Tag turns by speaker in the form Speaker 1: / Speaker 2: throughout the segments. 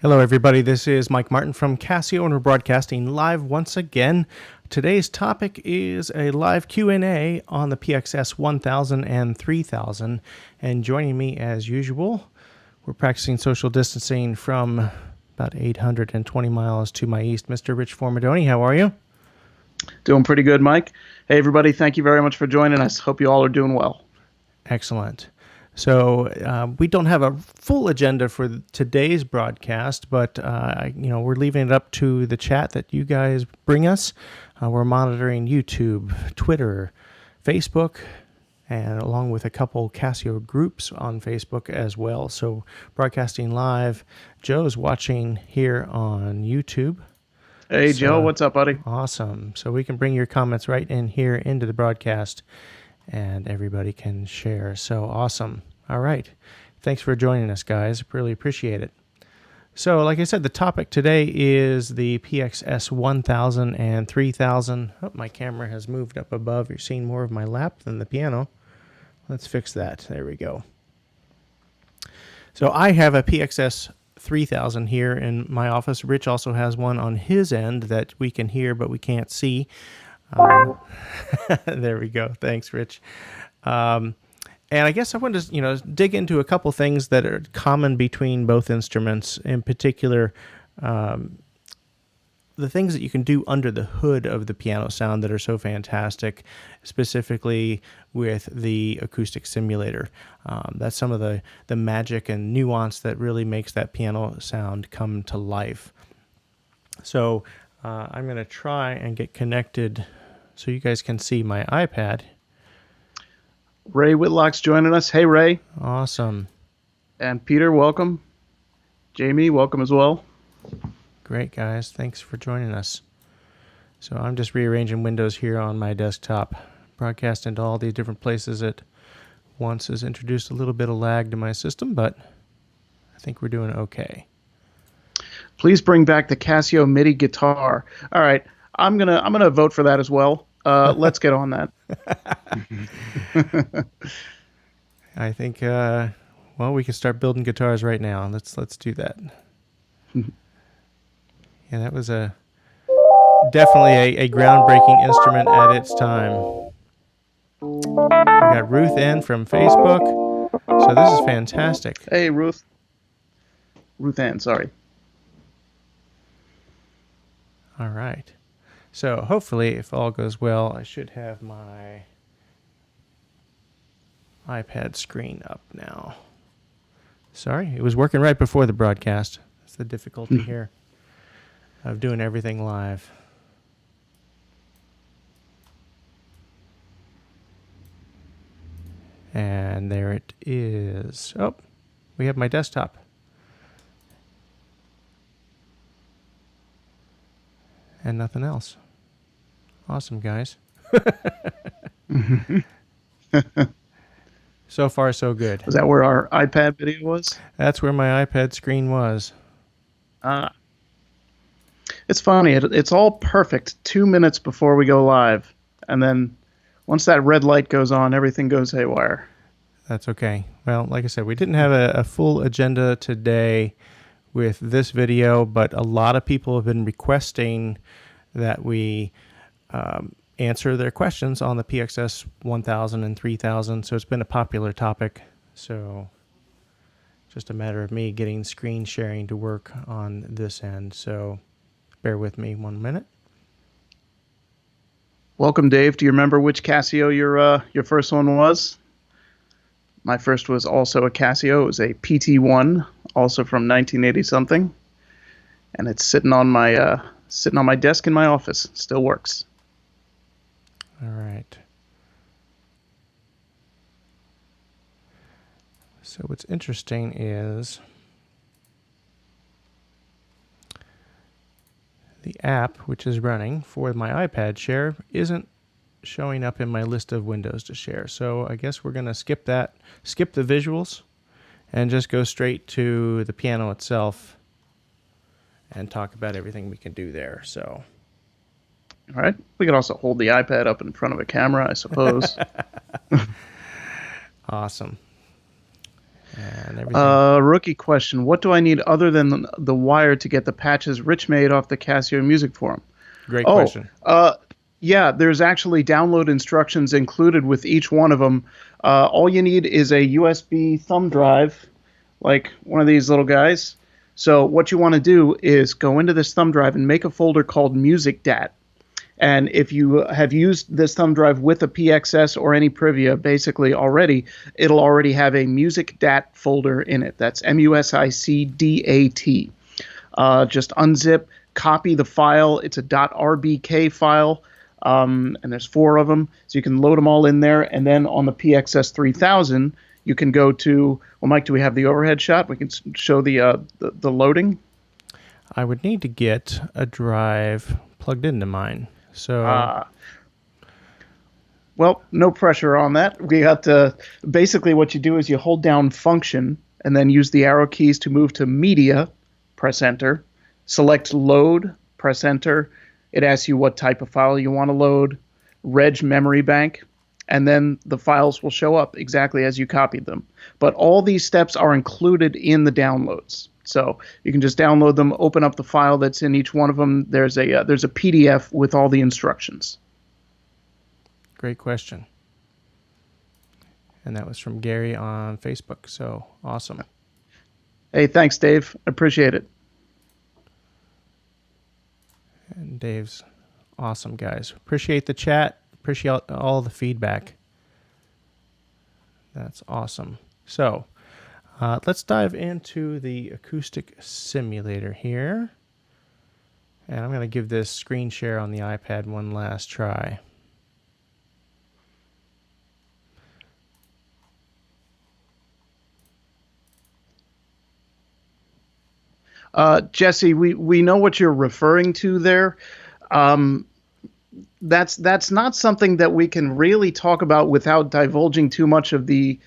Speaker 1: Hello, everybody. This is Mike Martin from Casio, and we're broadcasting live once again. Today's topic is a live Q&A on the PX-S1000 and 3000. And joining me, as usual, we're practicing social distancing from about 820 miles to my east, Mr. Rich Formadoni. How are you?
Speaker 2: Doing pretty good, Mike. Hey, everybody. Thank you very much for joining us. Hope you all are doing well.
Speaker 1: Excellent. So we don't have a full agenda for today's broadcast, but we're leaving it up to the chat that you guys bring us. We're monitoring YouTube, Twitter, Facebook, and along with a couple Casio groups on Facebook as well. So broadcasting live. Joe's watching here on YouTube.
Speaker 2: Hey, Joe, what's up, buddy?
Speaker 1: Awesome. So we can bring your comments right in here into the broadcast, and everybody can share. So awesome. All right. Thanks for joining us, guys. Really appreciate it. So like I said, the topic today is the PX-S1000 and 3000. Oh, my camera has moved up above. You're seeing more of my lap than the piano. Let's fix that. There we go. So I have a PX-S3000 here in my office. Rich also has one on his end that we can hear, but we can't see. There we go. Thanks, Rich. And I guess I wanted to, dig into a couple things that are common between both instruments. In particular, the things that you can do under the hood of the piano sound that are so fantastic, specifically with the Acoustic Simulator. That's some of the magic and nuance that really makes that piano sound come to life. So I'm going to try and get connected so you guys can see my iPad.
Speaker 2: Ray Whitlock's joining us. Hey, Ray.
Speaker 1: Awesome.
Speaker 2: And Peter, welcome. Jamie, welcome as well.
Speaker 1: Great, guys. Thanks for joining us. So I'm just rearranging windows here on my desktop, broadcasting to all these different places at once has introduced a little bit of lag to my system, but I think we're doing okay.
Speaker 2: Please bring back the Casio MIDI guitar. All right. I'm gonna vote for that as well. Let's get on that.
Speaker 1: I think we can start building guitars right now. Let's do that. Yeah, that was definitely a groundbreaking instrument at its time. We got Ruth N from Facebook. So this is fantastic.
Speaker 2: Hey, Ruth. Ruth Ann, sorry.
Speaker 1: All right. So hopefully, if all goes well, I should have my iPad screen up now. Sorry, it was working right before the broadcast. That's the difficulty here of doing everything live. And there it is. Oh, we have my desktop. And nothing else. Awesome, guys. So far, so good.
Speaker 2: Is that where our iPad video was?
Speaker 1: That's where my iPad screen was.
Speaker 2: It's funny. It's all perfect 2 minutes before we go live. And then once that red light goes on, everything goes haywire.
Speaker 1: That's okay. Well, like I said, we didn't have a full agenda today with this video, but a lot of people have been requesting that we answer their questions on the PX-S1000 and 3000. So it's been a popular topic. So just a matter of me getting screen sharing to work on this end. So bear with me 1 minute.
Speaker 2: Welcome, Dave. Do you remember which Casio your first one was? My first was also a Casio. It was a PT1, also from 1980 something, and it's sitting on my desk in my office. Still works.
Speaker 1: All right. So what's interesting is the app, which is running for my iPad share, isn't showing up in my list of windows to share. So I guess we're going to skip the visuals, and just go straight to the piano itself and talk about everything we can do there. So,
Speaker 2: all right. We could also hold the iPad up in front of a camera, I suppose.
Speaker 1: Awesome. and everything.
Speaker 2: Rookie question. What do I need other than the wire to get the patches Rich made off the Casio Music Forum?
Speaker 1: Great
Speaker 2: Oh,
Speaker 1: question.
Speaker 2: yeah, there's actually download instructions included with each one of them. All you need is a USB thumb drive, like one of these little guys. So what you want to do is go into this thumb drive and make a folder called Music Dat. And if you have used this thumb drive with a PXS or any Privia basically already, it'll already have a Music Dat folder in it. That's MUSICDAT. Just unzip, copy the file. It's a .rbk file, and there's 4 of them. So you can load them all in there. And then on the PX-S3000, you can go to, well, Mike, do we have the overhead shot? We can show the loading.
Speaker 1: I would need to get a drive plugged into mine. So,
Speaker 2: well, no pressure on that. We got basically what you do is you hold down function and then use the arrow keys to move to media, press enter, select load, press enter. It asks you what type of file you want to load, reg memory bank, and then the files will show up exactly as you copied them. But all these steps are included in the downloads. So you can just download them, open up the file that's in each one of them. There's a PDF with all the instructions.
Speaker 1: great question. And that was from Gary on Facebook. So awesome.
Speaker 2: Hey, thanks, Dave. I appreciate it.
Speaker 1: And Dave's awesome, guys. Appreciate the chat. Appreciate all the feedback. That's awesome. So let's dive into the Acoustic Simulator here. And I'm going to give this screen share on the iPad one last try.
Speaker 2: Jesse, we know what you're referring to there. That's not something that we can really talk about without divulging too much of the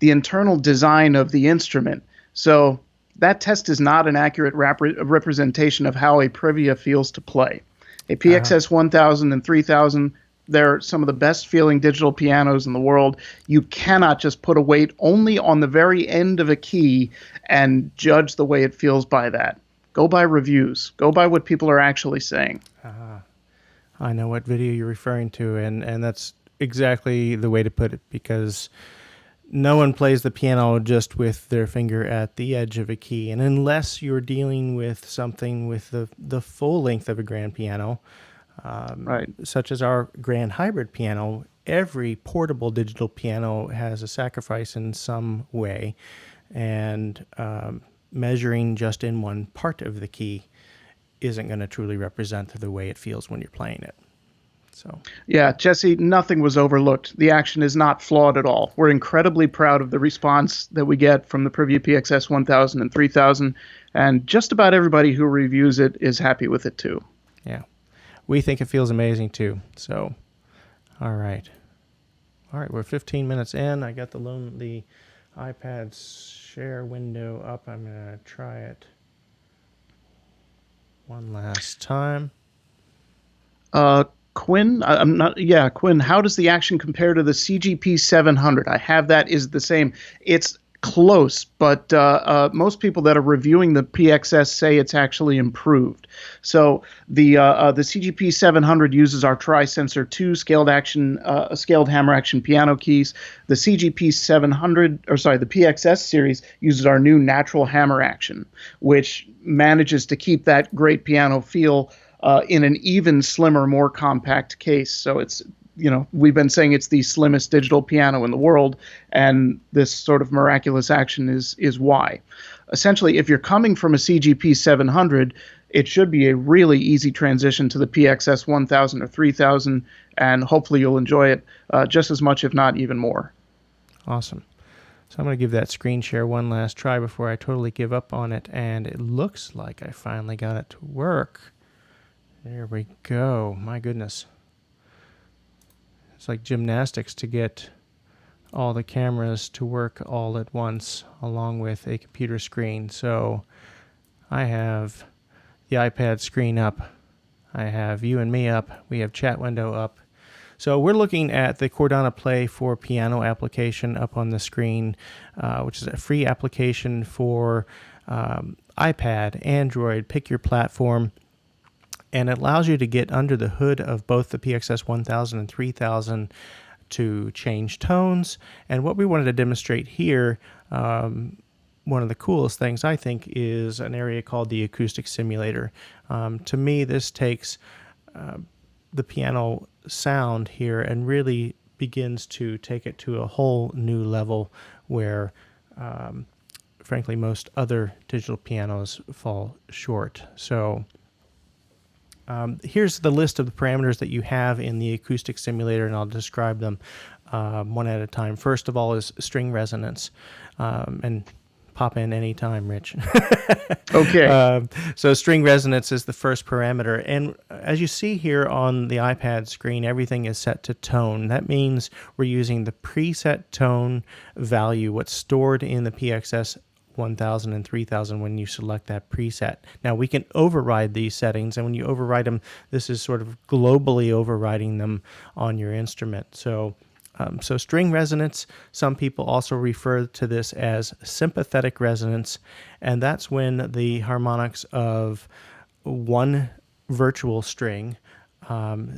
Speaker 2: internal design of the instrument. So that test is not an accurate representation of how a Privia feels to play. A PX-S1000 and 3000, they're some of the best feeling digital pianos in the world. You cannot just put a weight only on the very end of a key and judge the way it feels by that. Go by reviews. Go by what people are actually saying.
Speaker 1: I know what video you're referring to, and that's exactly the way to put it, because no one plays the piano just with their finger at the edge of a key. And unless you're dealing with something with the full length of a grand piano,
Speaker 2: Right.
Speaker 1: such as our grand hybrid piano, every portable digital piano has a sacrifice in some way. And measuring just in one part of the key isn't going to truly represent the way it feels when you're playing it. So
Speaker 2: Yeah, Jesse, nothing was overlooked. The action is not flawed at all. We're incredibly proud of the response that we get from the Privia PX-S1000 and 3000, and just about everybody who reviews it is happy with it too.
Speaker 1: yeah, we think it feels amazing too. So, all right, we're 15 minutes in. I got the iPad share window up. I'm gonna try it one last time.
Speaker 2: Quinn, Quinn, how does the action compare to the CGP 700? I have that is the same. It's close, but most people that are reviewing the PXS say it's actually improved. So the CGP 700 uses our Tri-Sensor 2 scaled hammer action piano keys. The CGP 700, the PXS series uses our new natural hammer action, which manages to keep that great piano feel in an even slimmer, more compact case. So it's, we've been saying it's the slimmest digital piano in the world, and this sort of miraculous action is why. Essentially, if you're coming from a CGP 700, it should be a really easy transition to the PX-S1000 or 3000, and hopefully you'll enjoy it just as much, if not even more.
Speaker 1: Awesome. So I'm going to give that screen share one last try before I totally give up on it, and it looks like I finally got it to work. There we go. My goodness. It's like gymnastics to get all the cameras to work all at once along with a computer screen. So I have the iPad screen up. I have you and me up. We have chat window up. So we're looking at the Cordana Play for Piano application up on the screen, which is a free application for iPad, Android, pick your platform, and it allows you to get under the hood of both the PX-S1000 and 3000 to change tones. And what we wanted to demonstrate here, one of the coolest things I think, is an area called the Acoustic Simulator. To me, this takes the piano sound here and really begins to take it to a whole new level where, frankly, most other digital pianos fall short. So here's the list of the parameters that you have in the Acoustic Simulator, and I'll describe them one at a time. First of all is string resonance, and pop in anytime, Rich.
Speaker 2: Okay.
Speaker 1: So string resonance is the first parameter. And as you see here on the iPad screen, everything is set to tone. That means we're using the preset tone value, what's stored in the PX-S1000 and 3000 when you select that preset. Now, we can override these settings, and when you override them, this is sort of globally overriding them on your instrument. So string resonance, some people also refer to this as sympathetic resonance, and that's when the harmonics of one virtual string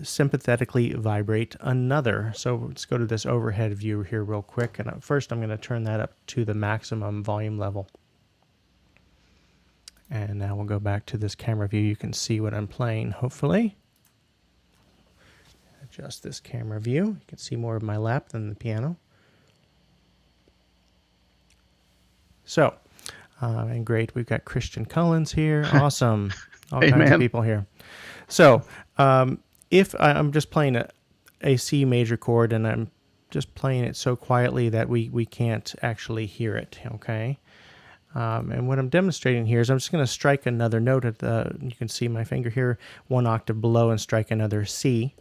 Speaker 1: sympathetically vibrate another. So let's go to this overhead view here real quick, and first I'm going to turn that up to the maximum volume level. And now we'll go back to this camera view. You can see what I'm playing, hopefully. Adjust this camera view. You can see more of my lap than the piano. So, and great, we've got Christian Cullens here. Awesome. All
Speaker 2: Hey,
Speaker 1: kinds of
Speaker 2: man.
Speaker 1: people here. So, if I'm just playing a C major chord and I'm just playing it so quietly that we can't actually hear it, okay? And what I'm demonstrating here is I'm just going to strike another note at the, you can see my finger here, one octave below, and strike another C.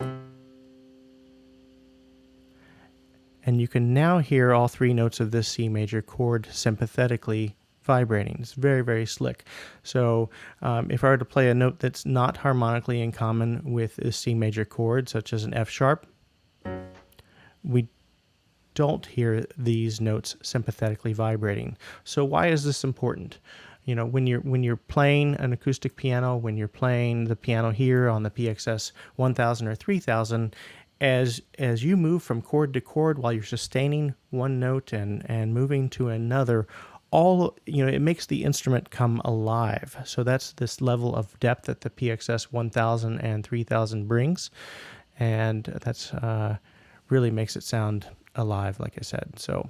Speaker 1: And you can now hear all three notes of this C major chord sympathetically vibrating. It's very, very slick. So if I were to play a note that's not harmonically in common with a C major chord, such as an F sharp, we don't hear these notes sympathetically vibrating. So why is this important? You know, when you're playing an acoustic piano, when you're playing the piano here on the PX-S1000 or 3000, as you move from chord to chord while you're sustaining one note and moving to another, it makes the instrument come alive. So that's this level of depth that the PX-S1000 and 3000 brings, and that's really makes it sound alive, like I said. So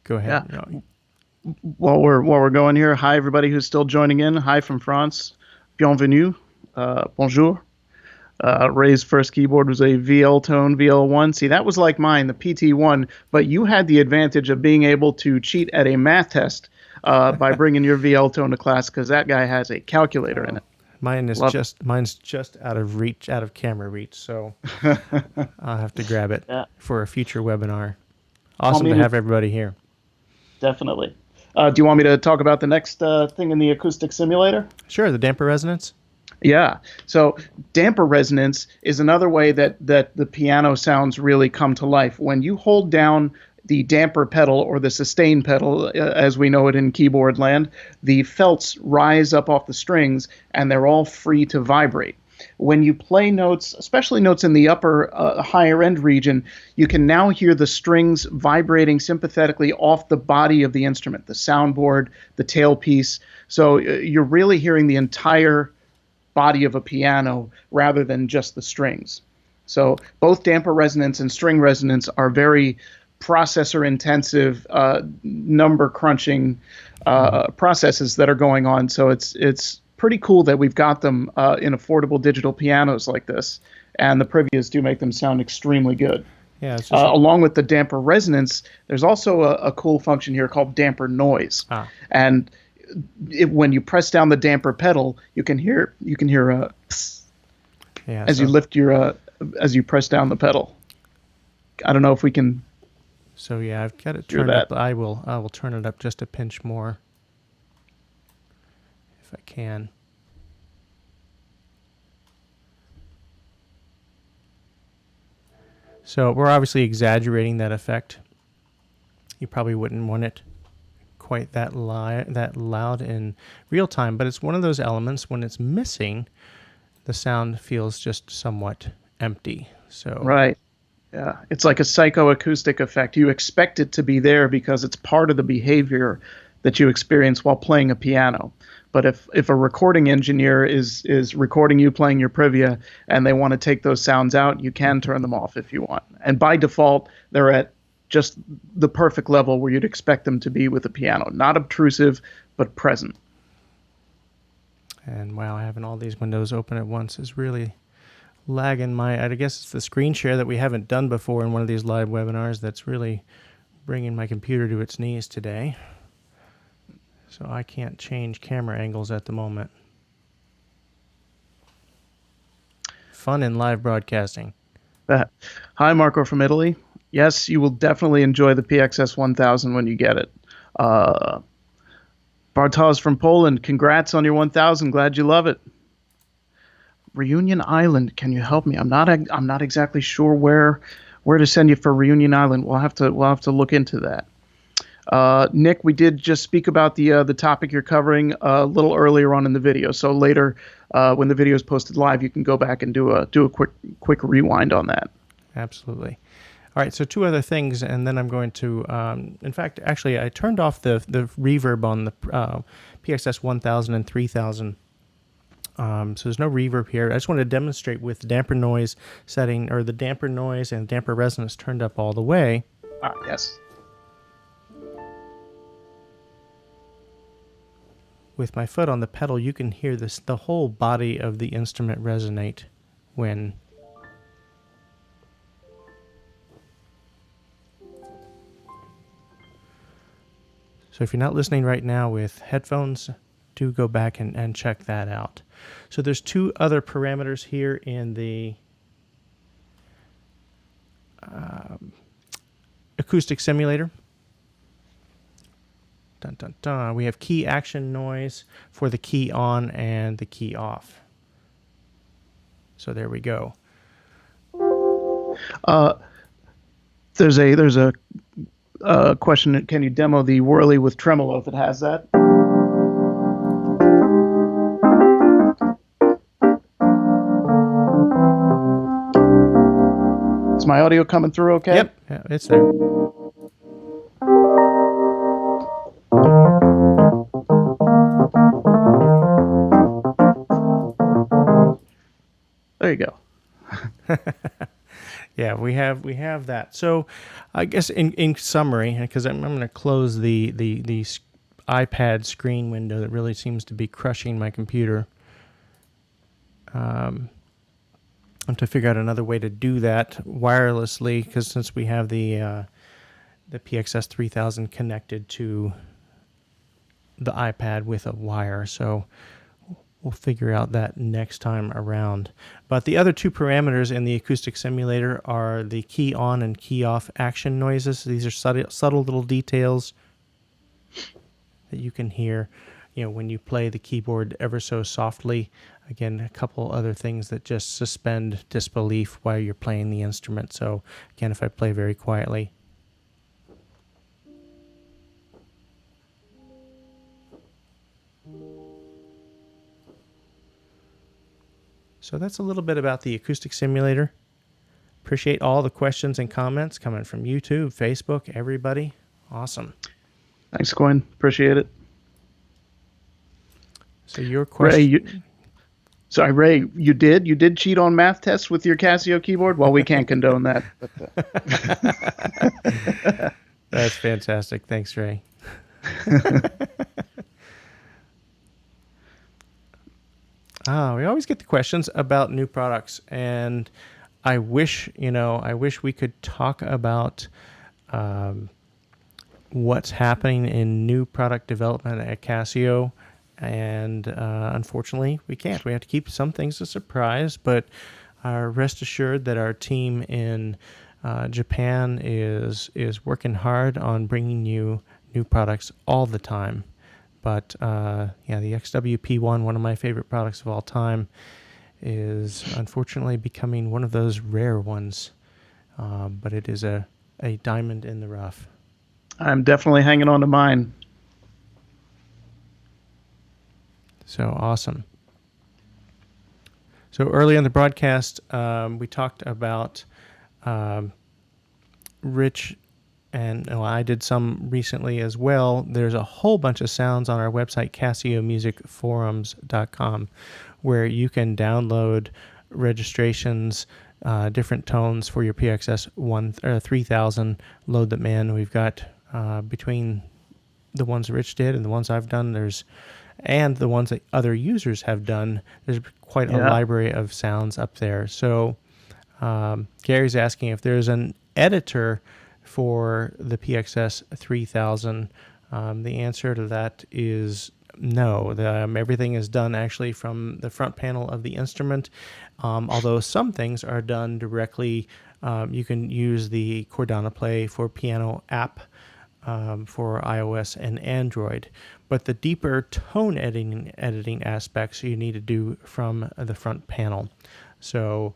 Speaker 1: go ahead.
Speaker 2: Yeah. While we're going here, hi everybody who's still joining in. Hi from France. Bienvenue. Bonjour. Ray's first keyboard was a VL Tone VL1. See, that was like mine, the PT1, but you had the advantage of being able to cheat at a math test by bringing your VL Tone to class, because that guy has a calculator in it.
Speaker 1: Mine's just out of camera reach, so I'll have to grab it for a future webinar. Awesome to have everybody here.
Speaker 2: Definitely. Do you want me to talk about the next thing in the Acoustic Simulator?
Speaker 1: Sure, the damper resonance.
Speaker 2: Yeah. So damper resonance is another way that the piano sounds really come to life. When you hold down the damper pedal, or the sustain pedal, as we know it in keyboard land, the felts rise up off the strings and they're all free to vibrate. When you play notes, especially notes in the upper higher end region, you can now hear the strings vibrating sympathetically off the body of the instrument, the soundboard, the tailpiece. So you're really hearing the entire body of a piano rather than just the strings. So both damper resonance and string resonance are very processor intensive, number crunching processes that are going on. So it's pretty cool that we've got them in affordable digital pianos like this, and the Privias do make them sound extremely good.
Speaker 1: Yeah, it's just
Speaker 2: along with the damper resonance, there's also a cool function here called damper noise. And when you press down the damper pedal, you can hear a psst as you lift as you press down the pedal. I don't know if we can.
Speaker 1: So yeah, I've got it turned up. I will turn it up just a pinch more if I can. So we're obviously exaggerating that effect. You probably wouldn't want it quite that loud in real time, but it's one of those elements when it's missing, the sound feels just somewhat empty. So
Speaker 2: Right. Yeah. It's like a psychoacoustic effect. You expect it to be there because it's part of the behavior that you experience while playing a piano. But if a recording engineer is recording you playing your Privia and they want to take those sounds out, you can turn them off if you want. And by default, they're at just the perfect level where you'd expect them to be with a piano. Not obtrusive, but present.
Speaker 1: And wow, having all these windows open at once is really lagging I guess it's the screen share that we haven't done before in one of these live webinars that's really bringing my computer to its knees today. So I can't change camera angles at the moment. Fun in live broadcasting.
Speaker 2: Hi, Marco from Italy. Yes, you will definitely enjoy the PX-S1000 when you get it. Bartosz from Poland, congrats on your 1000. Glad you love it. Reunion Island, can you help me? I'm not exactly sure where to send you for Reunion Island. We'll have to look into that. Nick, we did just speak about the topic you're covering a little earlier on in the video. So later, when the video is posted live, you can go back and do a quick rewind on that.
Speaker 1: Absolutely. All right, so two other things, and then I'm going to, in fact, actually, I turned off the reverb on the PX-S1000 and 3000. So there's no reverb here. I just wanted to demonstrate with the damper noise setting, or the damper noise and damper resonance turned up all the way.
Speaker 2: Yes.
Speaker 1: With my foot on the pedal, you can hear the whole body of the instrument resonate when so if you're not listening right now with headphones, do go back and check that out. So there's two other parameters here in the Acoustic Simulator. Dun, dun, dun. We have key action noise for the key on and the key off. So there we go.
Speaker 2: There's a question. Can you demo the Worley with Tremolo if it has that? Is my audio coming through okay?
Speaker 1: Yep, yeah, it's there.
Speaker 2: There you go.
Speaker 1: Yeah, we have that. So I guess in summary, because I'm going to close the iPad screen window that really seems to be crushing my computer. I'm to figure out another way to do that wirelessly, because since we have the PX-S3000 connected to the iPad with a wire, so we'll figure out that next time around. But the other two parameters in the Acoustic Simulator are the key on and key off action noises. These are subtle little details that you can hear, when you play the keyboard ever so softly. Again, a couple other things that just suspend disbelief while you're playing the instrument. So again, if I play very quietly. So that's a little bit about the Acoustic Simulator. Appreciate all the questions and comments coming from YouTube, Facebook, everybody. Awesome.
Speaker 2: Thanks, Coin. Appreciate it.
Speaker 1: So your question...
Speaker 2: Ray, you did cheat on math tests with your Casio keyboard? Well, we can't condone that. But,
Speaker 1: That's fantastic. Thanks, Ray. We always get the questions about new products, and I wish we could talk about what's happening in new product development at Casio, and unfortunately, we can't. We have to keep some things a surprise, but rest assured that our team in Japan is working hard on bringing you new products all the time. But the XWP1, one of my favorite products of all time, is unfortunately becoming one of those rare ones. but it is a diamond in the rough.
Speaker 2: I'm definitely hanging on to mine.
Speaker 1: So awesome. So early in the broadcast, we talked about Rich, and I did some recently as well. There's a whole bunch of sounds on our website, CasioMusicForums.com, where you can download registrations, different tones for your PX-S3000, load them in. We've got between the ones Rich did and the ones I've done, and the ones that other users have done, there's quite a library of sounds up there. So Gary's asking if there's an editor for the PX-S3000. The answer to that is no. Everything is done actually from the front panel of the instrument, although some things are done directly. You can use the Cordana Play for Piano app for iOS and Android. But the deeper tone editing aspects you need to do from the front panel. So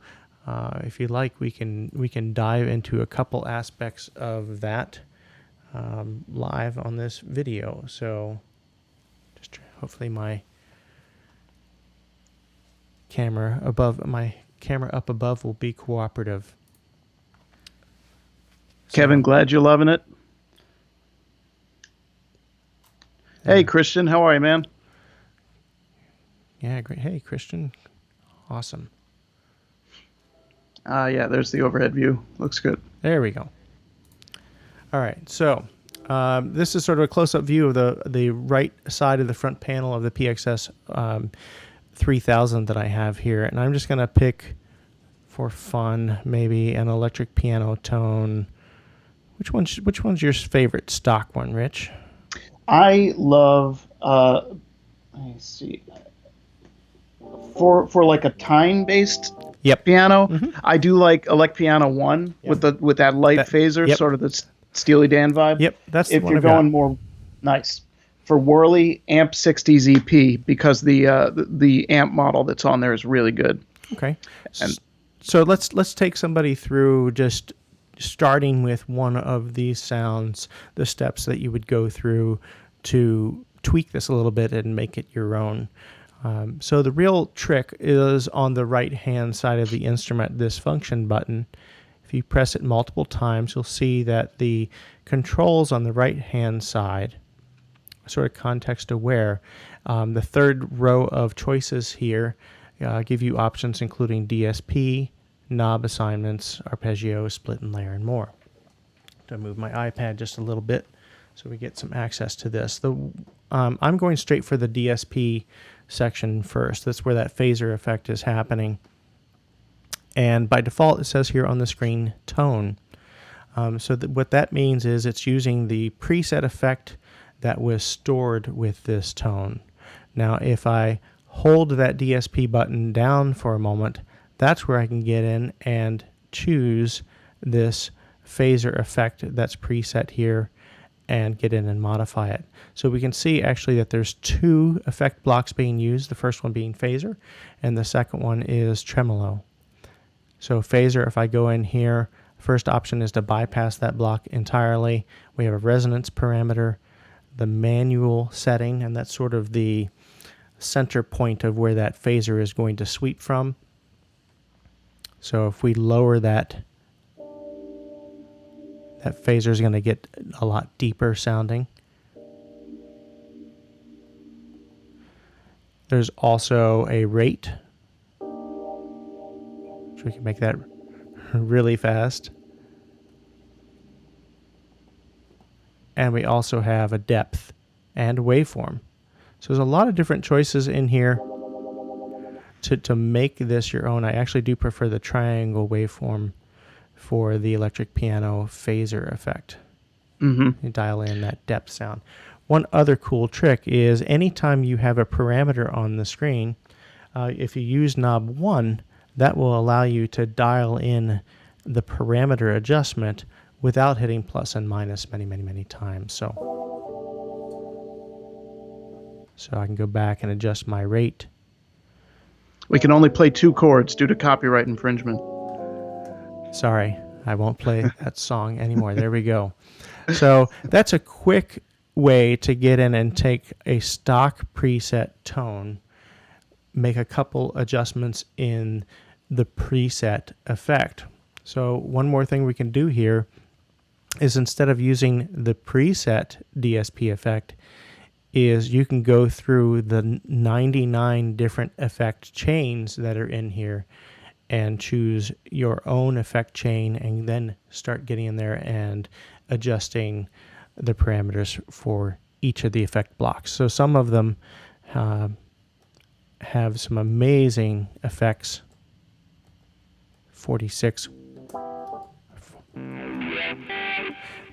Speaker 1: if you like, we can dive into a couple aspects of that live on this video. So just hopefully my camera up above will be cooperative.
Speaker 2: Kevin, glad you're loving it. Hey, Christian, how are you, man?
Speaker 1: Yeah, great. Hey, Christian. Awesome.
Speaker 2: Yeah, there's the overhead view. Looks good.
Speaker 1: There we go. All right, so this is sort of a close-up view of the right side of the front panel of the PX-S3000 that I have here, and I'm just going to pick, for fun, maybe an electric piano tone. Which one's your favorite stock one, Rich?
Speaker 2: I love, let me see, for like a time-based piano, I do like Elect Piano 1 with that light phaser, sort of the Steely Dan vibe.
Speaker 1: Yep, that's the
Speaker 2: if
Speaker 1: one
Speaker 2: you're
Speaker 1: I've got.
Speaker 2: going more nice. For Worley, Amp 60s EP, because the amp model that's on there is really good.
Speaker 1: Okay, so let's take somebody through just starting with one of these sounds, the steps that you would go through to tweak this a little bit and make it your own. So the real trick is on the right-hand side of the instrument, this function button. If you press it multiple times, you'll see that the controls on the right-hand side are sort of context-aware. The third row of choices here give you options including DSP, knob assignments, arpeggio, split and layer, and more. To move my iPad just a little bit so we get some access to this. I'm going straight for the DSP section first. That's where that phaser effect is happening. And by default, it says here on the screen, tone. So what that means is it's using the preset effect that was stored with this tone. Now, if I hold that DSP button down for a moment, that's where I can get in and choose this phaser effect that's preset here and get in and modify it. So we can see actually that there's two effect blocks being used, the first one being phaser, and the second one is tremolo. So phaser, if I go in here, first option is to bypass that block entirely. We have a resonance parameter, the manual setting, and that's sort of the center point of where that phaser is going to sweep from. So if we lower that phaser is going to get a lot deeper sounding. There's also a rate, so we can make that really fast. And we also have a depth and waveform. So there's a lot of different choices in here to make this your own. I actually do prefer the triangle waveform for the electric piano phaser effect. You dial in that depth sound. One other cool trick is anytime you have a parameter on the screen, if you use knob 1, that will allow you to dial in the parameter adjustment without hitting plus and minus many times. So I can go back and adjust my rate.
Speaker 2: We can only play 2 chords due to copyright infringement.
Speaker 1: Sorry. I won't play that song anymore. There we go. So that's a quick way to get in and take a stock preset tone, make a couple adjustments in the preset effect. So one more thing we can do here is, instead of using the preset DSP effect, is you can go through the 99 different effect chains that are in here and choose your own effect chain, and then start getting in there and adjusting the parameters for each of the effect blocks. So some of them have some amazing effects. 46.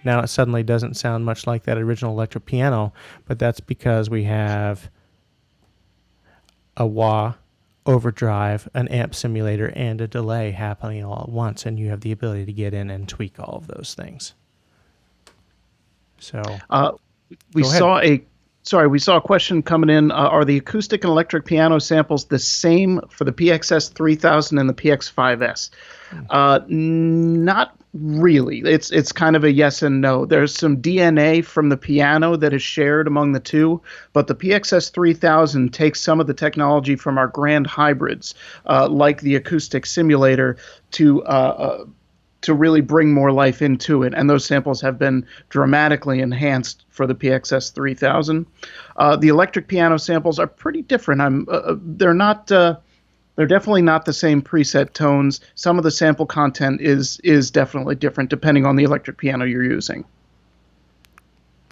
Speaker 1: Now it suddenly doesn't sound much like that original electric piano, but that's because we have a wah, overdrive, an amp simulator, and a delay happening all at once, and you have the ability to get in and tweak all of those things. So
Speaker 2: we saw a question coming in. Are the acoustic and electric piano samples the same for the PX-S3000 and the PX-5S? Not really. It's kind of a yes and no. There's some DNA from the piano that is shared among the two, but the PX-S3000 takes some of the technology from our grand hybrids, like the Acoustic Simulator, to really bring more life into it, and those samples have been dramatically enhanced for the PX-S3000. The electric piano samples are pretty different. They're definitely not the same preset tones. Some of the sample content is definitely different depending on the electric piano you're using.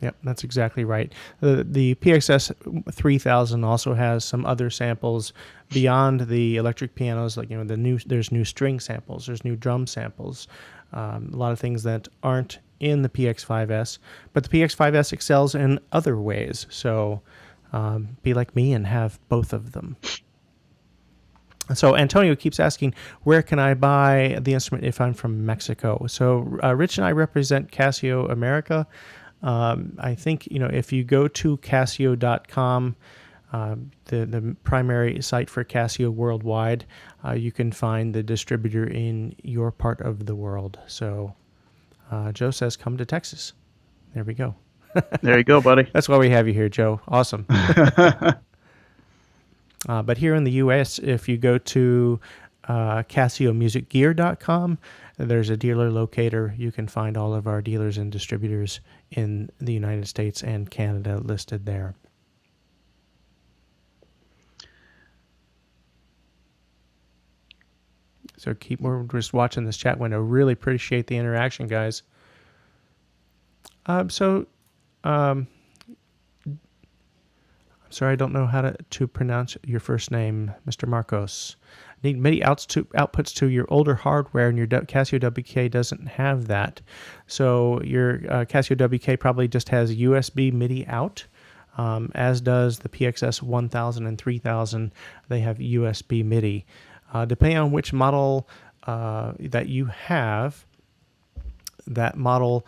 Speaker 1: Yep, that's exactly right. The PX-S3000 also has some other samples beyond the electric pianos, like there's new string samples, there's new drum samples, a lot of things that aren't in the PX-5S, but the PX-5S excels in other ways. So be like me and have both of them. So Antonio keeps asking, where can I buy the instrument if I'm from Mexico? So Rich and I represent Casio America. I think, if you go to Casio.com, the primary site for Casio worldwide, you can find the distributor in your part of the world. So Joe says, come to Texas. There we go.
Speaker 2: There you go, buddy.
Speaker 1: That's why we have you here, Joe. Awesome. But here in the U.S., if you go to CasioMusicGear.com, there's a dealer locator. You can find all of our dealers and distributors in the United States and Canada listed there. So we're just watching this chat window. Really appreciate the interaction, guys. I'm sorry, I don't know how to pronounce your first name, Mr. Marcos. Need MIDI outputs to your older hardware, and your Casio WK doesn't have that. So your Casio WK probably just has USB MIDI out, as does the PX-S1000 and 3000. They have USB MIDI. Depending on which model that you have, that model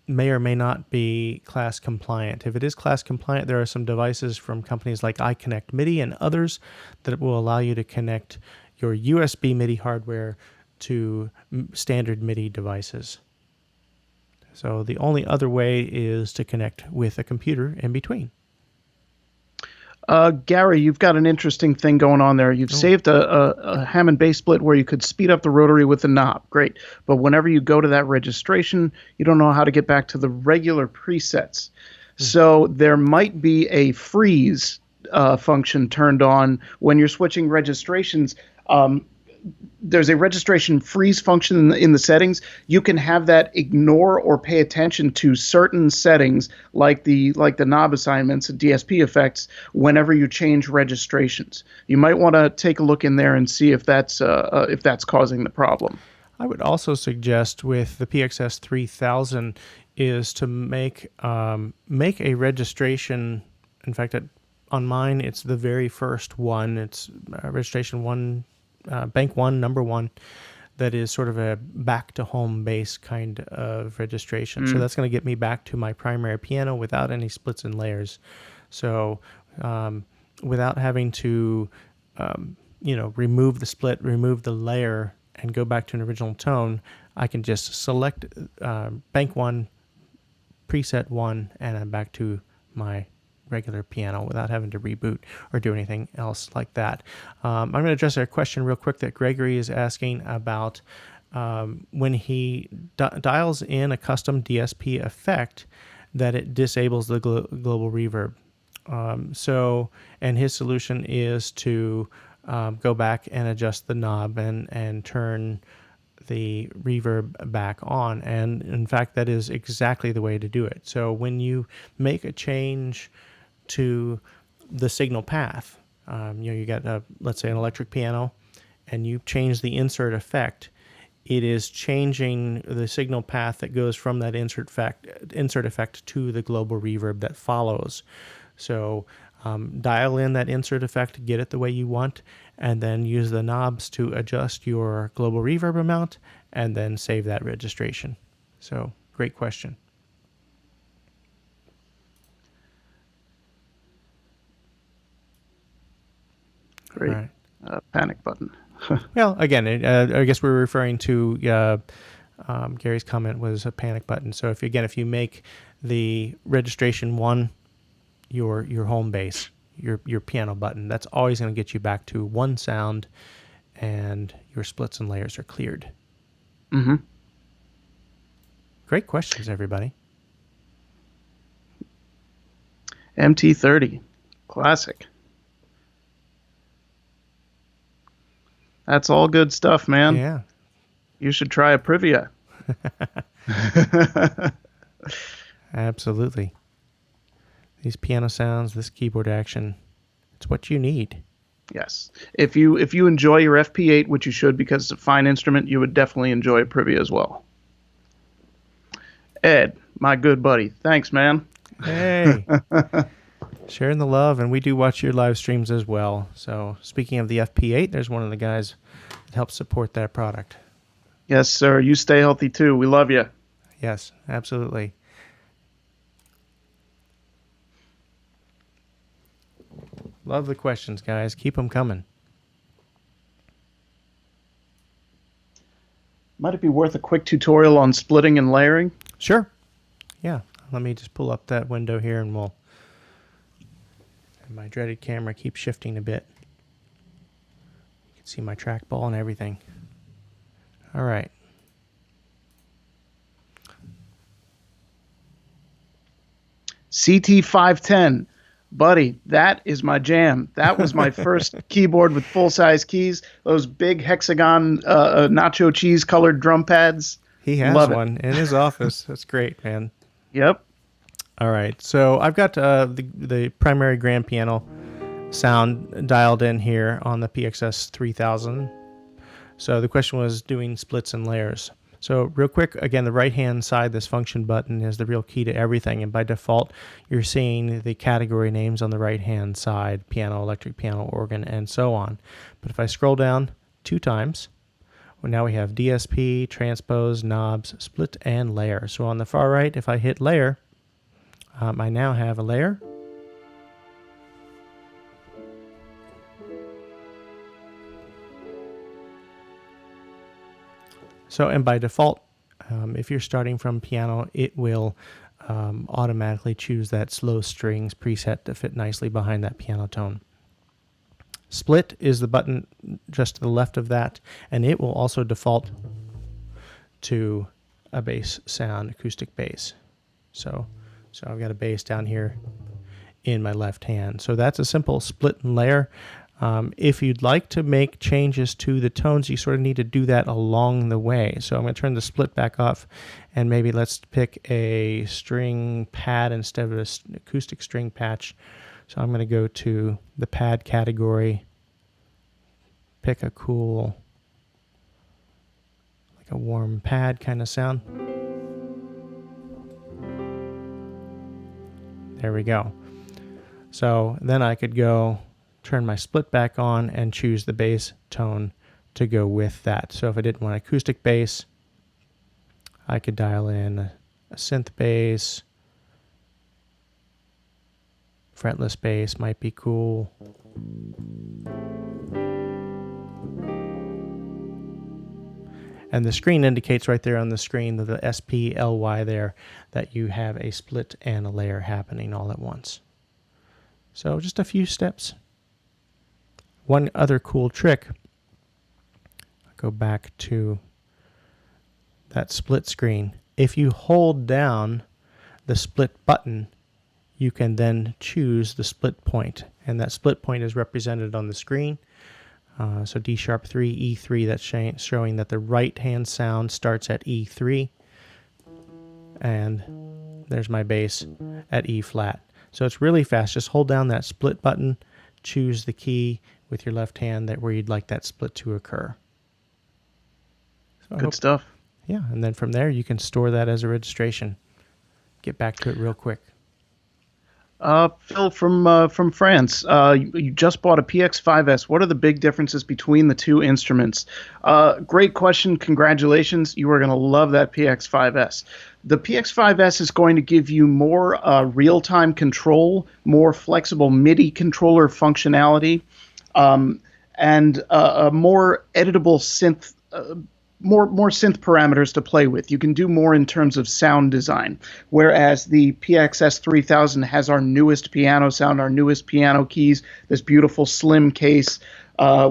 Speaker 1: may or may not be class compliant. If it is class compliant, there are some devices from companies like iConnect MIDI and others that will allow you to connect your USB MIDI hardware to standard MIDI devices. So the only other way is to connect with a computer in between.
Speaker 2: Gary, you've got an interesting thing going on there. You've saved a Hammond bass split where you could speed up the rotary with the knob. Great. But whenever you go to that registration, you don't know how to get back to the regular presets. So there might be a freeze function turned on when you're switching registrations. There's a registration freeze function in the settings. You can have that ignore or pay attention to certain settings, like the knob assignments and DSP effects, whenever you change registrations. You might want to take a look in there and see if that's causing the problem.
Speaker 1: I would also suggest with the PX-S3000 is to make a registration. In fact, on mine, it's the very first one. It's registration 1. Bank 1, number 1, that is sort of a back to home base kind of registration. So that's going to get me back to my primary piano without any splits and layers. So without having to, remove the split, remove the layer and go back to an original tone, I can just select bank 1, preset 1, and I'm back to my regular piano without having to reboot or do anything else like that. I'm going to address a question real quick that Gregory is asking about when he dials in a custom DSP effect, that it disables the global reverb. And his solution is to go back and adjust the knob and turn the reverb back on. And in fact, that is exactly the way to do it. So when you make a change to the signal path, you got let's say an electric piano, and you change the insert effect, it is changing the signal path that goes from that insert effect to the global reverb that follows. So dial in that insert effect, get it the way you want, and then use the knobs to adjust your global reverb amount, and then save that registration. So great question.
Speaker 2: Great.
Speaker 1: Right.
Speaker 2: Panic button.
Speaker 1: Well, again, I guess we're referring to Gary's comment was a panic button. So if you make the registration 1 your home base, your piano button, that's always going to get you back to 1 sound, and your splits and layers are cleared.
Speaker 2: Mm-hmm.
Speaker 1: Great questions, everybody.
Speaker 2: MT30, classic. That's all good stuff, man.
Speaker 1: Yeah.
Speaker 2: You should try a Privia.
Speaker 1: Absolutely. These piano sounds, this keyboard action, it's what you need.
Speaker 2: Yes. If you enjoy your FP8, which you should because it's a fine instrument, you would definitely enjoy a Privia as well. Ed, my good buddy, thanks, man.
Speaker 1: Hey. Sharing the love, and we do watch your live streams as well. So speaking of the FP8, there's one of the guys that helps support that product.
Speaker 2: Yes, sir. You stay healthy too. We love you.
Speaker 1: Yes, absolutely. Love the questions, guys. Keep them coming.
Speaker 2: Might it be worth a quick tutorial on splitting and layering?
Speaker 1: Sure. Yeah. Let me just pull up that window here, and my dreaded camera keeps shifting a bit. You can see my trackball and everything. All right.
Speaker 2: CT510. Buddy, that is my jam. That was my first keyboard with full-size keys. Those big hexagon nacho cheese colored drum pads.
Speaker 1: He has
Speaker 2: Love
Speaker 1: one in his office. That's great, man.
Speaker 2: Yep.
Speaker 1: All right. So I've got the primary grand piano sound dialed in here on the PX-S3000. So the question was doing splits and layers. So real quick, again, the right-hand side, this function button is the real key to everything. And by default, you're seeing the category names on the right-hand side, piano, electric piano, organ, and so on. But if I scroll down 2 times, well, now we have DSP, transpose, knobs, split, and layer. So on the far right, if I hit layer, I now have a layer. So, and by default, if you're starting from piano, it will automatically choose that slow strings preset to fit nicely behind that piano tone. Split is the button just to the left of that, and it will also default to a bass sound, acoustic bass. So I've got a bass down here in my left hand. So that's a simple split and layer. If you'd like to make changes to the tones, you sort of need to do that along the way. So I'm going to turn the split back off, and maybe let's pick a string pad instead of an acoustic string patch. So I'm going to go to the pad category, pick a cool, like a warm pad kind of sound. There we go. So then I could go turn my split back on and choose the bass tone to go with that. So if I didn't want acoustic bass, I could dial in a synth bass. Fretless bass might be cool. And the screen indicates right there on the screen, the SPLY there, that you have a split and a layer happening all at once. So just a few steps. One other cool trick, I'll go back to that split screen. If you hold down the split button, you can then choose the split point, and that split point is represented on the screen. So D sharp 3, E3, that's showing that the right hand sound starts at E3, and there's my bass at E flat. So it's really fast. Just hold down that split button, choose the key with your left hand where you'd like that split to occur. So
Speaker 2: Good stuff.
Speaker 1: Yeah, and then from there you can store that as a registration. Get back to it real quick.
Speaker 2: Phil from France, you just bought a PX-5S. What are the big differences between the two instruments? Great question. Congratulations. You are going to love that PX-5S. The PX-5S is going to give you more real-time control, more flexible MIDI controller functionality, and a more editable synth. More synth parameters to play with. You can do more in terms of sound design, whereas the PX-S3000 has our newest piano sound, our newest piano keys, this beautiful slim case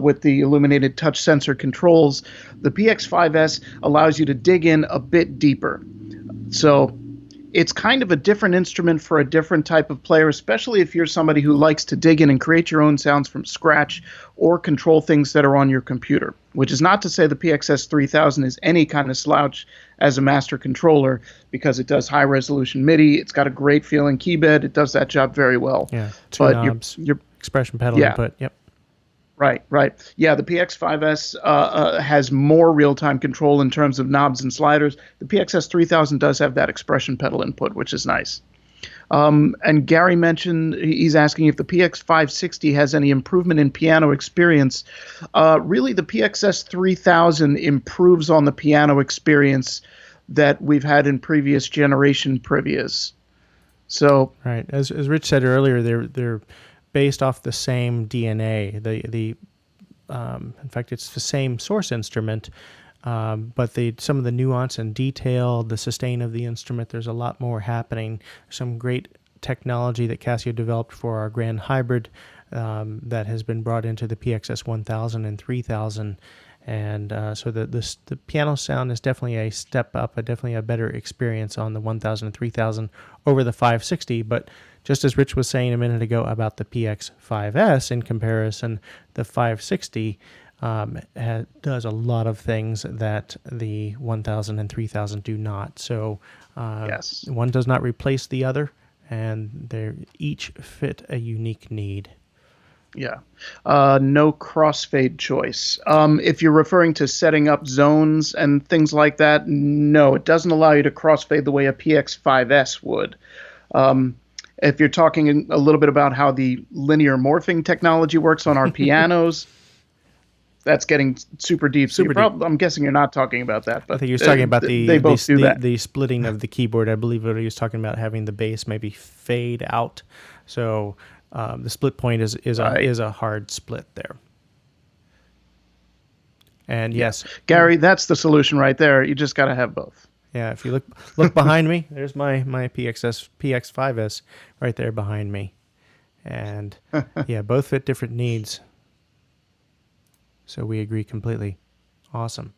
Speaker 2: with the illuminated touch sensor controls. The PX-5S allows you to dig in a bit deeper. So it's kind of a different instrument for a different type of player, especially if you're somebody who likes to dig in and create your own sounds from scratch or control things that are on your computer, which is not to say the PX-S3000 is any kind of slouch as a master controller, because it does high-resolution MIDI. It's got a great feeling keyboard. It does that job very well.
Speaker 1: Yeah, two knobs, your expression pedal input. Yep.
Speaker 2: Right. Yeah, the PX-5S has more real-time control in terms of knobs and sliders. The PX-S3000 does have that expression pedal input, which is nice. And Gary mentioned, he's asking if the PX-560 has any improvement in piano experience. Really, the PX-S3000 improves on the piano experience that we've had in previous generation Privias. So,
Speaker 1: right, as Rich said earlier, they're based off the same DNA. In fact, it's the same source instrument, but some of the nuance and detail, the sustain of the instrument, there's a lot more happening. Some great technology that Casio developed for our Grand Hybrid that has been brought into the PX-S1000 and 3000. And so the piano sound is definitely a step up, definitely a better experience on the 1000 and 3000 over the 560. But just as Rich was saying a minute ago about the PX-5S in comparison, the 560 does a lot of things that the 1000 and 3000 do not. So
Speaker 2: yes,
Speaker 1: one does not replace the other, and they each fit a unique need.
Speaker 2: Yeah. No crossfade choice. If you're referring to setting up zones and things like that, no, it doesn't allow you to crossfade the way a PX-5S would. If you're talking a little bit about how the linear morphing technology works on our pianos, that's getting super deep. I'm guessing you're not talking about that. But
Speaker 1: I think he was talking about
Speaker 2: the
Speaker 1: splitting of the keyboard. I believe what he was talking about, having the bass maybe fade out. So the split point is a hard split there. And yes,
Speaker 2: Gary, that's the solution right there. You just got to have both.
Speaker 1: Yeah, if you look behind me, there's my PX-5S right there behind me. And yeah, both fit different needs. So we agree completely. Awesome.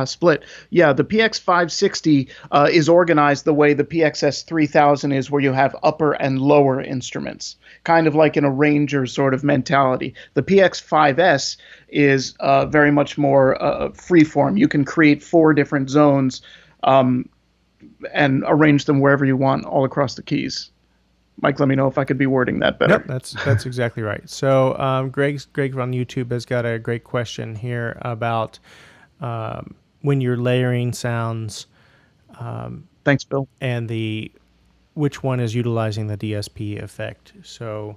Speaker 2: Split. Yeah, the PX-560 is organized the way the PX-S3000 is, where you have upper and lower instruments, kind of like in a Ranger sort of mentality. The PX-5S is very much more freeform. You can create 4 different zones and arrange them wherever you want all across the keys. Mike, let me know if I could be wording that better.
Speaker 1: Yep, that's exactly right. So Greg on YouTube has got a great question here about when you're layering sounds.
Speaker 2: Thanks, Bill.
Speaker 1: And which one is utilizing the DSP effect. So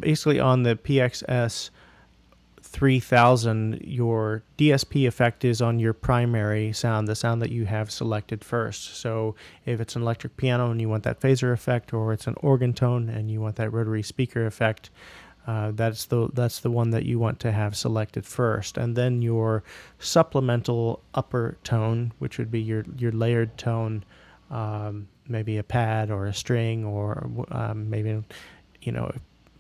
Speaker 1: basically on the PX-S3000, your DSP effect is on your primary sound, the sound that you have selected first. So if it's an electric piano and you want that phaser effect, or it's an organ tone and you want that rotary speaker effect, That's the one that you want to have selected first, and then your supplemental upper tone, which would be your layered tone, maybe a pad or a string, or maybe, you know,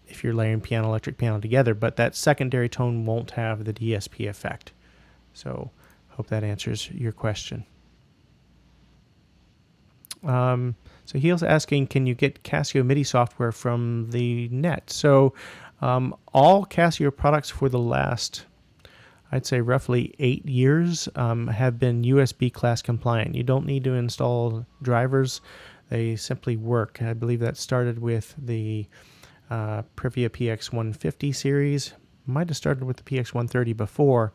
Speaker 1: if you're layering piano, electric piano together. But that secondary tone won't have the DSP effect. So, hope that answers your question. So Heel's asking, can you get Casio MIDI software from the net? So all Casio products for the last, I'd say roughly 8 years, have been USB class compliant. You don't need to install drivers. They simply work. I believe that started with the Privia PX-150 series. Might have started with the PX-130 before.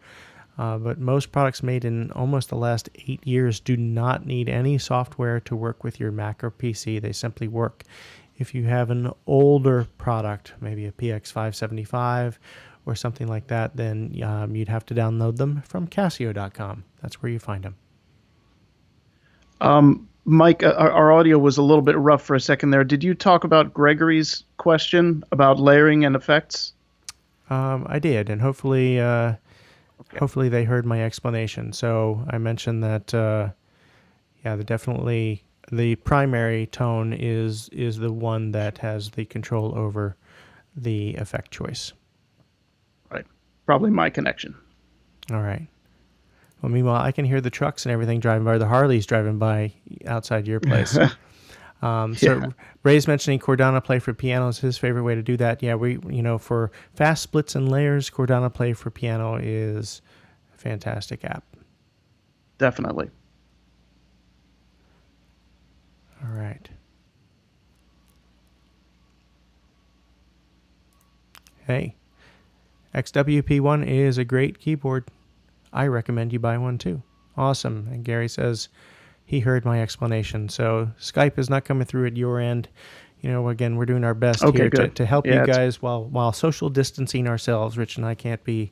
Speaker 1: But most products made in almost the last 8 years do not need any software to work with your Mac or PC. They simply work. If you have an older product, maybe a PX-575 or something like that, then you'd have to download them from Casio.com. That's where you find them.
Speaker 2: Mike, our audio was a little bit rough for a second there. Did you talk about Gregory's question about layering and effects?
Speaker 1: I did, and hopefully... Hopefully they heard my explanation. So I mentioned that, definitely the primary tone is the one that has the control over the effect choice.
Speaker 2: Right. Probably my connection.
Speaker 1: All right. Well, meanwhile, I can hear the trucks and everything driving by, the Harleys driving by outside your place. So Ray's mentioning Cordana Play for piano is his favorite way to do that. Yeah, for fast splits and layers, Cordana Play for piano is a fantastic app.
Speaker 2: Definitely.
Speaker 1: All right. Hey, XWP1 is a great keyboard. I recommend you buy one too. Awesome. And Gary says he heard my explanation. So Skype is not coming through at your end. Again, we're doing our best here to help you guys while social distancing ourselves. Rich and I can't be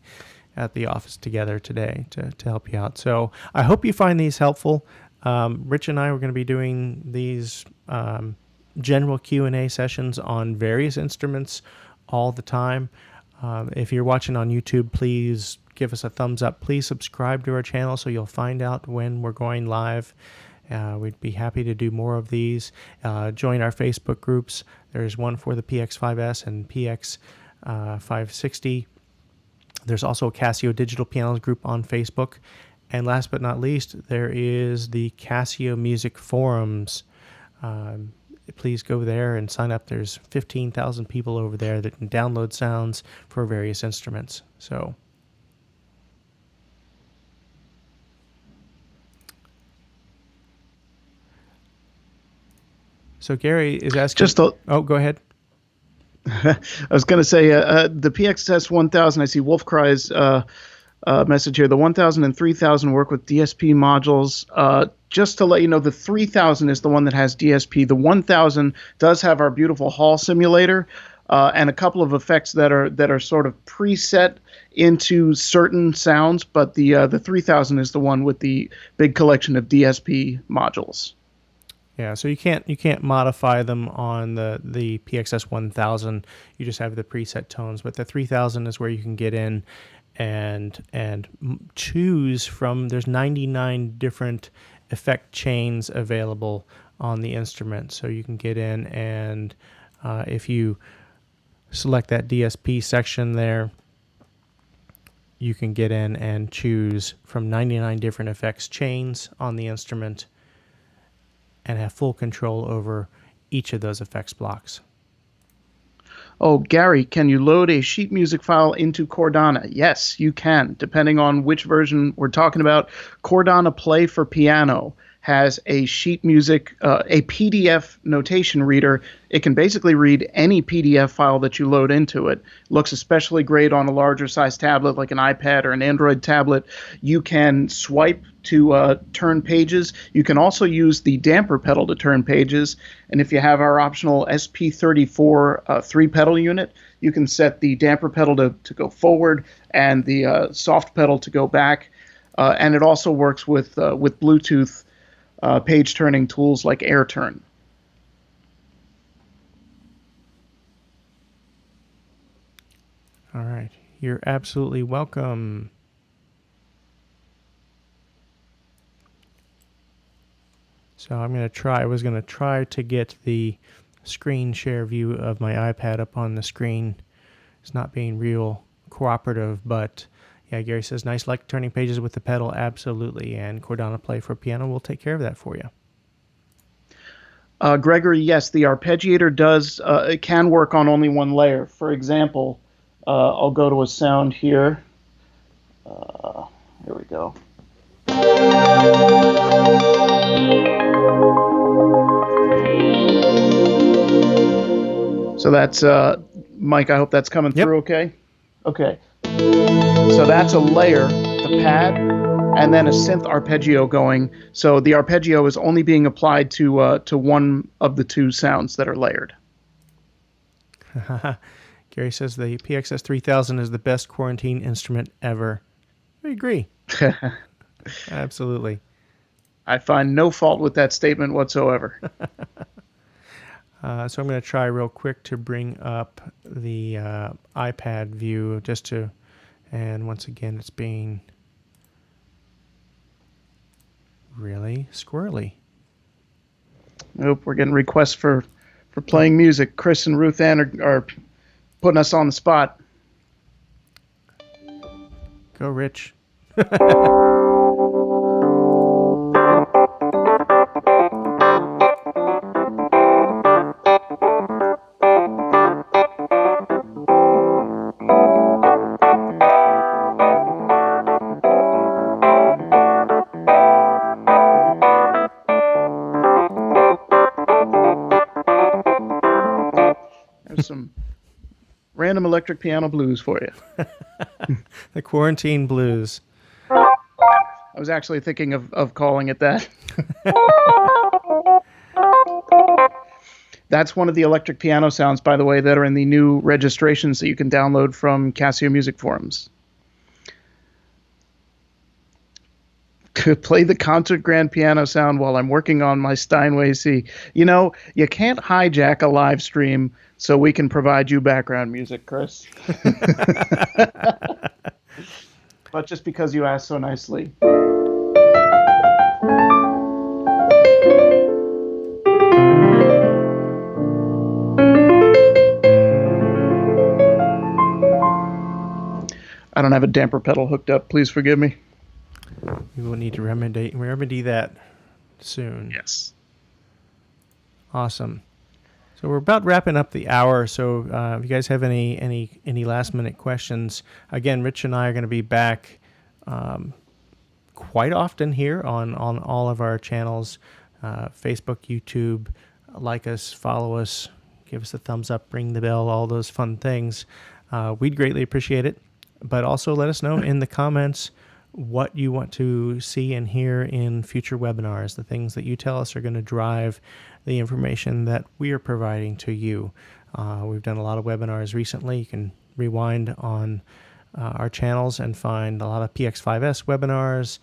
Speaker 1: at the office together today to help you out. So I hope you find these helpful. Rich and I are going to be doing these general Q&A sessions on various instruments all the time. If you're watching on YouTube, please give us a thumbs up. Please subscribe to our channel so you'll find out when we're going live. We'd be happy to do more of these. Join our Facebook groups. There's one for the PX5S and PX560. There's also a Casio Digital Pianos group on Facebook. And last but not least, there is the Casio Music Forums. Please go there and sign up. There's 15,000 people over there that can download sounds for various instruments. So Gary is asking... go ahead.
Speaker 2: I was going to say, the PX-S1000, I see Wolfcry's message here. The 1000 and 3000 work with DSP modules. Just to let you know, the 3000 is the one that has DSP. The 1000 does have our beautiful hall simulator and a couple of effects that are sort of preset into certain sounds, but the 3000 is the one with the big collection of DSP modules.
Speaker 1: Yeah, so you can't modify them on the PX-S1000. You just have the preset tones, but the 3000 is where you can get in and choose from. There's 99 different effect chains available on the instrument, so you can get in and if you select that DSP section there, you can get in and choose from 99 different effects chains on the instrument and have full control over each of those effects blocks.
Speaker 2: Oh, Gary, can you load a sheet music file into Cordana? Yes, you can, depending on which version we're talking about. Cordana Play for Piano has a sheet music, a PDF notation reader. It can basically read any PDF file that you load into it. Looks especially great on a larger size tablet like an iPad or an Android tablet. You can swipe to turn pages. You can also use the damper pedal to turn pages. And if you have our optional SP34 3-pedal unit, you can set the damper pedal to go forward and the soft pedal to go back. And it also works with Bluetooth page turning tools like AirTurn.
Speaker 1: All right. You're absolutely welcome. So I was going to try to get the screen share view of my iPad up on the screen. It's not being real cooperative, but yeah, Gary says, nice like turning pages with the pedal. Absolutely. And Cordana Play for piano will take care of that for you.
Speaker 2: Gregory, yes, the arpeggiator it can work on only one layer. For example, I'll go to a sound here. Here we go. So that's, Mike, I hope that's coming through okay? Okay. So that's a layer, the pad, and then a synth arpeggio going. So the arpeggio is only being applied to one of the two sounds that are layered.
Speaker 1: Gary says the PX-S3000 is the best quarantine instrument ever. I agree. Absolutely.
Speaker 2: I find no fault with that statement whatsoever.
Speaker 1: So I'm going to try real quick to bring up the iPad view and once again it's being really squirrely.
Speaker 2: Nope, we're getting requests for playing music. Chris and Ruth Ann are putting us on the spot.
Speaker 1: Go, Rich.
Speaker 2: There's some random electric piano blues for you.
Speaker 1: The quarantine blues.
Speaker 2: I was actually thinking of calling it that. That's one of the electric piano sounds, by the way, that are in the new registrations that you can download from Casio Music Forums. Play the concert grand piano sound while I'm working on my Steinway C. You know, you can't hijack a live stream, so we can provide you background music, Chris. But just because you asked so nicely. I don't have a damper pedal hooked up. Please forgive me.
Speaker 1: We will need to remedy that soon.
Speaker 2: Yes.
Speaker 1: Awesome. So we're about wrapping up the hour. So if you guys have any last minute questions, again, Rich and I are going to be back quite often here on all of our channels, Facebook, YouTube. Like us, follow us, give us a thumbs up, ring the bell, all those fun things. We'd greatly appreciate it. But also let us know in the comments what you want to see and hear in future webinars, the things that you tell us are going to drive the information that we are providing to you. We've done a lot of webinars recently. You can rewind on our channels and find a lot of PX5S webinars.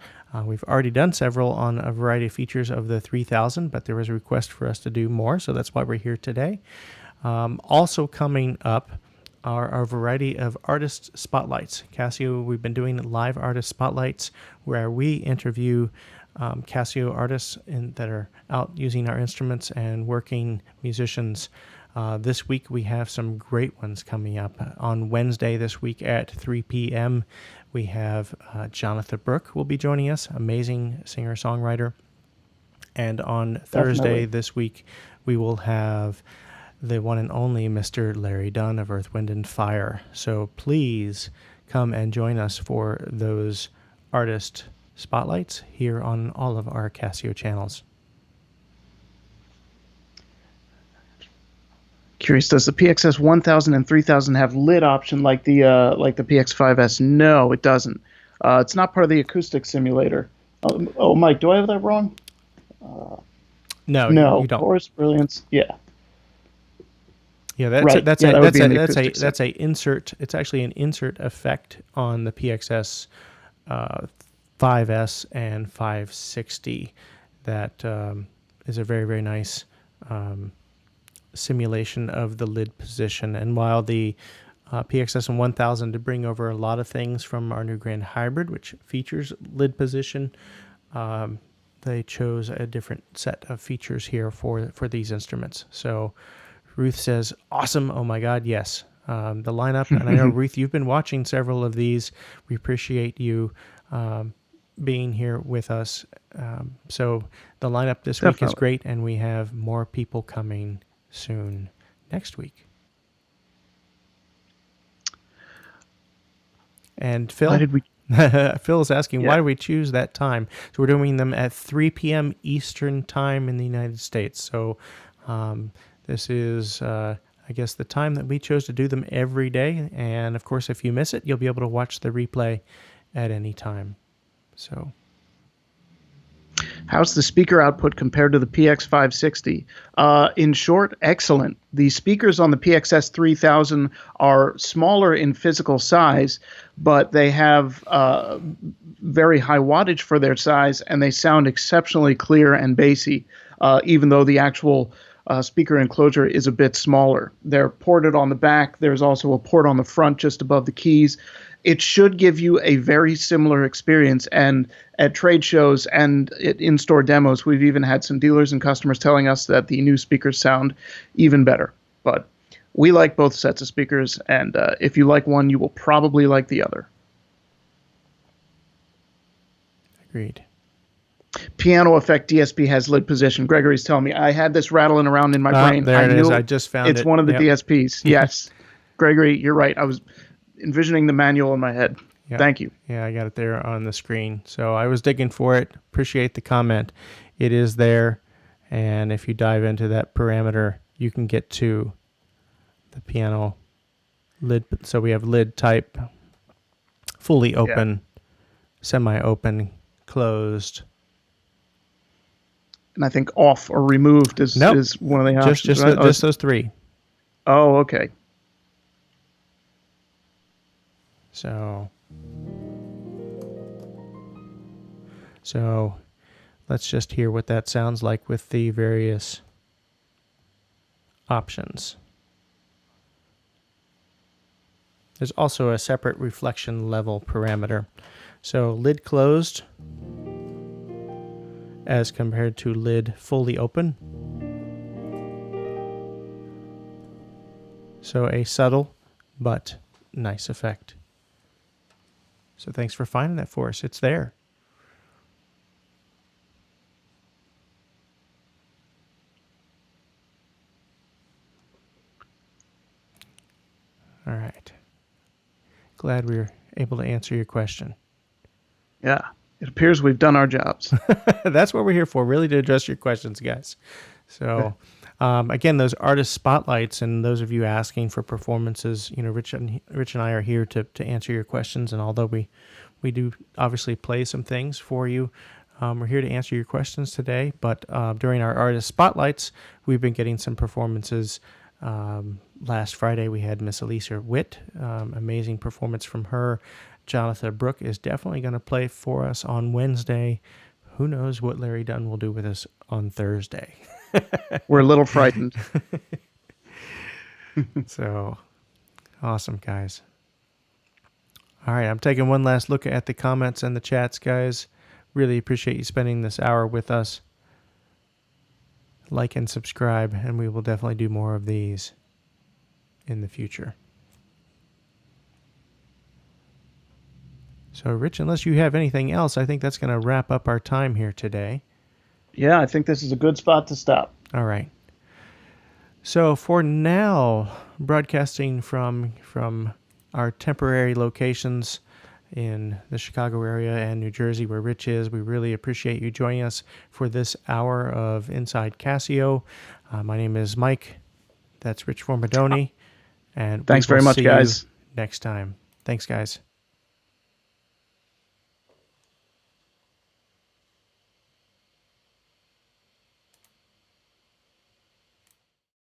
Speaker 1: We've already done several on a variety of features of the 3000, but there was a request for us to do more, so that's why we're here today. Also coming up are a variety of artist spotlights. Casio, we've been doing live artist spotlights where we interview Casio artists that are out using our instruments and working musicians. This week we have some great ones coming up. On Wednesday this week at 3 p.m. we have Jonathan Brooke will be joining us, amazing singer-songwriter. And on Thursday this week we will have the one and only Mr. Larry Dunn of Earth, Wind, and Fire. So please come and join us for those artist spotlights here on all of our Casio channels.
Speaker 2: Curious, does the PX-S1000 and 3000 have lid option like the PX5S? No, it doesn't. It's not part of the Acoustic Simulator. Oh, Mike, do I have that wrong?
Speaker 1: No, you don't.
Speaker 2: Chorus Brilliance, yeah.
Speaker 1: Yeah, that's a insert. It's actually an insert effect on the PXS 5S and 560 that is a very, very nice simulation of the lid position. And while the PX-S1000 to bring over a lot of things from our new Grand Hybrid, which features lid position. They chose a different set of features here for these instruments. So Ruth says, awesome. Oh my God, yes. The lineup, and I know, Ruth, you've been watching several of these. We appreciate you being here with us. So the lineup this week is great, and we have more people coming soon next week. And Phil,
Speaker 2: why did we?
Speaker 1: Phil is asking, why do we choose that time? So we're doing them at 3 p.m. Eastern time in the United States. So this is, I guess, the time that we chose to do them every day. And, of course, if you miss it, you'll be able to watch the replay at any time. So,
Speaker 2: how's the speaker output compared to the PX560? In short, excellent. The speakers on the PX-S3000 are smaller in physical size, but they have very high wattage for their size, and they sound exceptionally clear and bassy, even though the actual speaker enclosure is a bit smaller. They're ported on the back. There's also a port on the front just above the keys. It should give you a very similar experience. And at trade shows and at in-store demos, we've even had some dealers and customers telling us that the new speakers sound even better. But we like both sets of speakers, and if you like one, you will probably like the other.
Speaker 1: Agreed.
Speaker 2: Piano Effect DSP has lid position. Gregory's telling me. I had this rattling around in my brain.
Speaker 1: There it is. I just found it.
Speaker 2: It's one of the DSPs. Yes. Gregory, you're right. I was envisioning the manual in my head.
Speaker 1: Yeah.
Speaker 2: Thank you.
Speaker 1: Yeah, I got it there on the screen. So I was digging for it. Appreciate the comment. It is there. And if you dive into that parameter, you can get to the piano lid. So we have lid type, fully open, semi-open, closed.
Speaker 2: And I think off or removed is one of the options.
Speaker 1: Just those three.
Speaker 2: Oh, okay.
Speaker 1: So let's just hear what that sounds like with the various options. There's also a separate reflection level parameter. So lid closed as compared to lid fully open. So a subtle but nice effect. So thanks for finding that for us. It's there. All right. Glad we were able to answer your question.
Speaker 2: Yeah. It appears we've done our jobs.
Speaker 1: That's what we're here for, really, to address your questions, guys. So, again, those artist spotlights and those of you asking for performances, Rich and I are here to answer your questions. And although we do obviously play some things for you, we're here to answer your questions today. But during our artist spotlights, we've been getting some performances. Last Friday, we had Miss Elisa Witt, amazing performance from her. Jonathan Brooke is definitely going to play for us on Wednesday. Who knows what Larry Dunn will do with us on Thursday.
Speaker 2: We're a little frightened.
Speaker 1: So, awesome, guys. All right, I'm taking one last look at the comments and the chats, guys. Really appreciate you spending this hour with us. Like and subscribe, and we will definitely do more of these in the future. So, Rich, unless you have anything else, I think that's going to wrap up our time here today.
Speaker 2: Yeah, I think this is a good spot to stop.
Speaker 1: All right. So, for now, broadcasting from our temporary locations in the Chicago area and New Jersey, where Rich is, we really appreciate you joining us for this hour of Inside Casio. My name is Mike. That's Rich Formidoni. And
Speaker 2: thanks very much, guys.
Speaker 1: Next time. Thanks, guys.